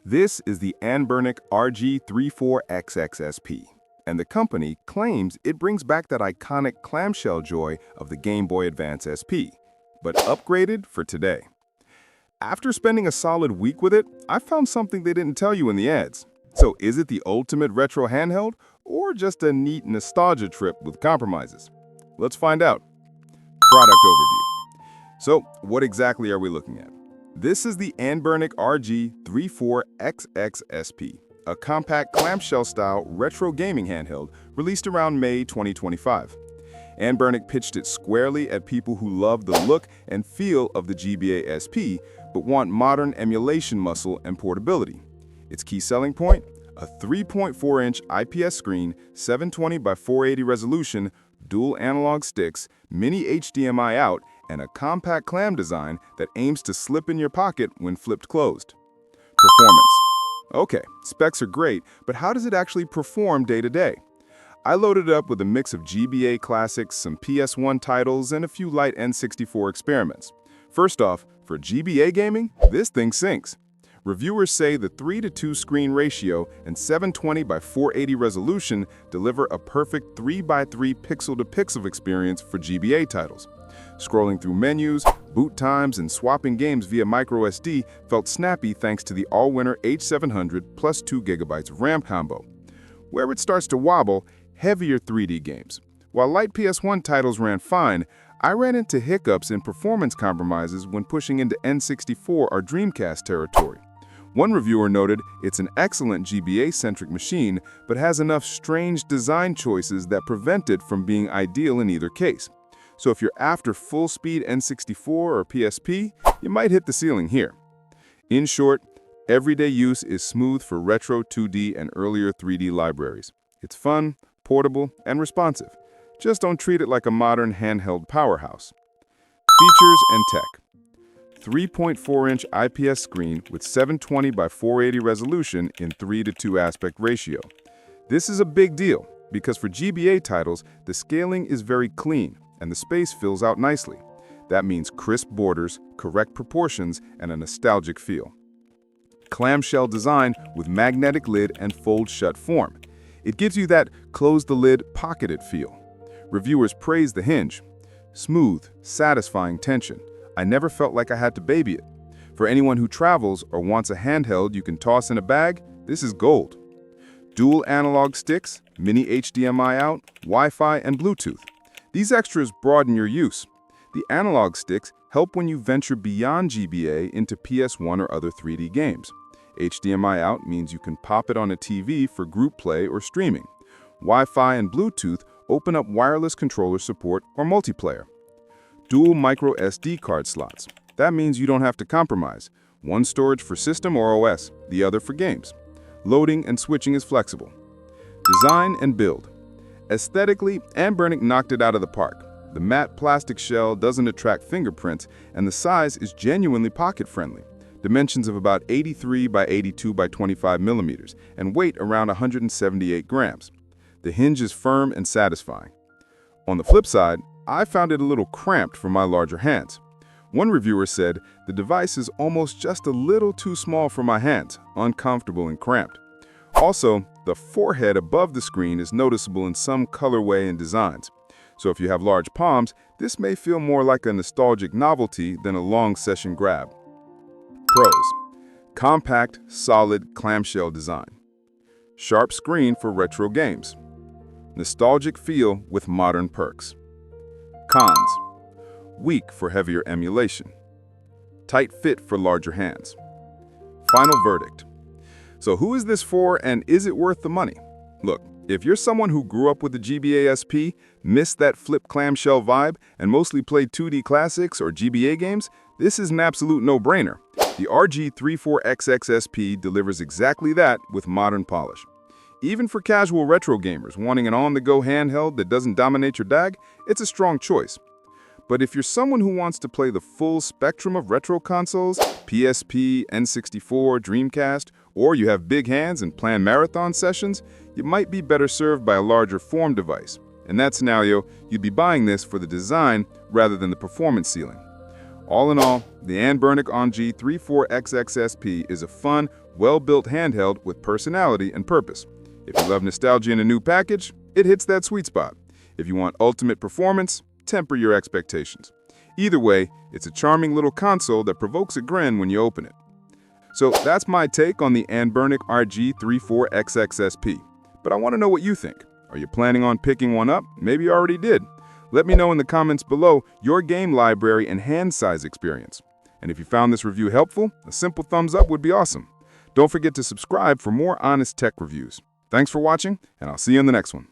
This is the Anbernic RG34XXSP, and the company claims it brings back that iconic clamshell joy of the Game Boy Advance SP, but upgraded for today. After spending a solid week with it, I found something they didn't tell you in the ads. So is it the ultimate retro handheld, or just a neat nostalgia trip with compromises? Let's find out. Product overview. So what exactly are we looking at? This is the Anbernic RG34XXSP, a compact clamshell-style retro gaming handheld released around May 2025. Anbernic pitched it squarely at people who love the look and feel of the GBA-SP, but want modern emulation muscle and portability. Its key selling point? A 3.4-inch IPS screen, 720 by 480 resolution, dual analog sticks, mini HDMI out, and a compact clam design that aims to slip in your pocket when flipped closed. Performance. Okay, specs are great, but how does it actually perform day to day? I loaded it up with a mix of GBA classics, some PS1 titles, and a few light N64 experiments. First off, for GBA gaming, this thing sinks. Reviewers say the 3:2 screen ratio and 720 by 480 resolution deliver a perfect 3:3 pixel-to-pixel experience for GBA titles. Scrolling through menus, boot times, and swapping games via microSD felt snappy thanks to the all-winner H700 plus 2 GB of RAM combo. Where it starts to wobble, heavier 3D games. While light PS1 titles ran fine, I ran into hiccups and performance compromises when pushing into N64 or Dreamcast territory. One reviewer noted it's an excellent GBA-centric machine, but has enough strange design choices that prevent it from being ideal in either case. So if you're after full-speed N64 or PSP, you might hit the ceiling here. In short, everyday use is smooth for retro 2D and earlier 3D libraries. It's fun, portable, and responsive. Just don't treat it like a modern handheld powerhouse. Features and tech. 3.4-inch IPS screen with 720 by 480 resolution in 3:2 aspect ratio. This is a big deal because for GBA titles, the scaling is very clean and the space fills out nicely. That means crisp borders, correct proportions, and a nostalgic feel. Clamshell design with magnetic lid and fold-shut form. It gives you that close-the-lid, pocketed feel. Reviewers praise the hinge. Smooth, satisfying tension. I never felt like I had to baby it. For anyone who travels or wants a handheld you can toss in a bag, this is gold. Dual analog sticks, mini HDMI out, Wi-Fi, and Bluetooth. These extras broaden your use. The analog sticks help when you venture beyond GBA into PS1 or other 3D games. HDMI out means you can pop it on a TV for group play or streaming. Wi-Fi and Bluetooth open up wireless controller support or multiplayer. Dual micro SD card slots. That means you don't have to compromise. One storage for system or OS, the other for games. Loading and switching is flexible. Design and build. Aesthetically, Anbernic knocked it out of the park. The matte plastic shell doesn't attract fingerprints, and the size is genuinely pocket-friendly. Dimensions of about 83 by 82 by 25 millimeters, and weight around 178 grams. The hinge is firm and satisfying. On the flip side, I found it a little cramped for my larger hands. One reviewer said, the device is almost just a little too small for my hands, uncomfortable and cramped. Also, the forehead above the screen is noticeable in some colorway and designs. So if you have large palms, this may feel more like a nostalgic novelty than a long session grab. Pros. Compact, solid clamshell design. Sharp screen for retro games. Nostalgic feel with modern perks. Cons. Weak for heavier emulation. Tight fit for larger hands. Final verdict. So who is this for, and is it worth the money? Look, if you're someone who grew up with the GBA-SP, missed that flip clamshell vibe, and mostly played 2D classics or GBA games, this is an absolute no-brainer. The RG34XXSP delivers exactly that with modern polish. Even for casual retro gamers wanting an on-the-go handheld that doesn't dominate your bag, it's a strong choice. But if you're someone who wants to play the full spectrum of retro consoles, PSP, N64, Dreamcast, or you have big hands and plan marathon sessions, you might be better served by a larger form device. In that scenario, you'd be buying this for the design rather than the performance ceiling. All in all, the Anbernic RG34XXSP is a fun, well-built handheld with personality and purpose. If you love nostalgia in a new package, it hits that sweet spot. If you want ultimate performance, temper your expectations. Either way, it's a charming little console that provokes a grin when you open it. So that's my take on the Anbernic RG34XXSP. But I want to know what you think. Are you planning on picking one up? Maybe you already did. Let me know in the comments below your game library and hand size experience. And if you found this review helpful, a simple thumbs up would be awesome. Don't forget to subscribe for more honest tech reviews. Thanks for watching, and I'll see you in the next one.